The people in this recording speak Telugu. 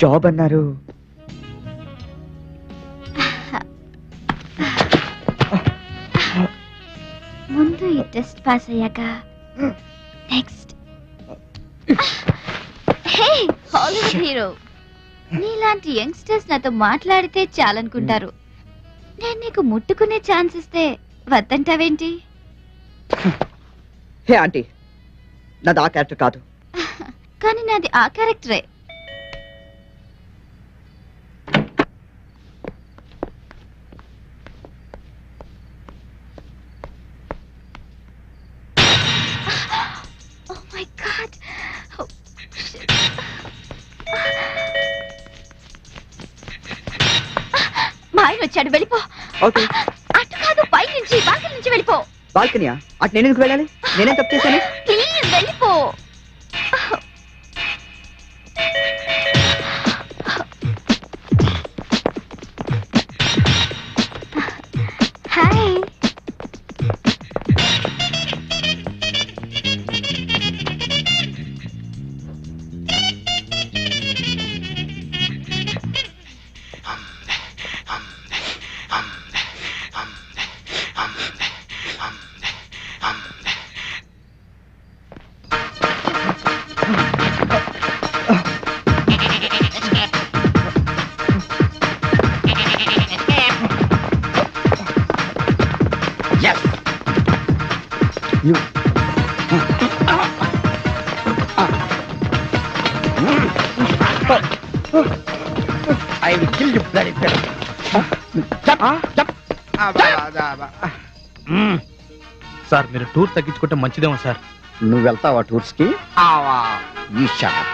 జాబ్ అన్నారు. ముందు ఈ టెస్ట్ పాస్ అయ్యాక నెక్స్ట్. హే హాలీవుడ్ హీరో, నీలాంటి యంగ్స్టర్స్ నాతో మాట్లాడితే చాలనుకుంటారు. నేను నీకు ముట్టుకునే ఛాన్స్ ఇస్తే వద్దంటావేంటి? హే ఆంటీ, నాది ఆ క్యారెక్టర్ కాదు. కానీ నాది ఆ క్యారెక్టరే. Oh my God. Oh, shit. మా ఆయన వచ్చాడు, వెళ్ళిపో. ఓకే. అటు కాదు, పై నుంచి, బాల్కనీ నుంచి వెళ్ళిపో. బాల్కనీయా? అటు నేను ఎందుకు వెళ్ళాలి? నేనేం తప్పు చేశాను? ప్లీజ్ వెళ్ళిపో. Hi. I will kill you bloody fellow. Jump. Sir మీరు టూర్ తగ్గించుకుంటే మంచిదేమో సార్. నువ్వు వెళ్తావా టూర్స్ కి? You shut up.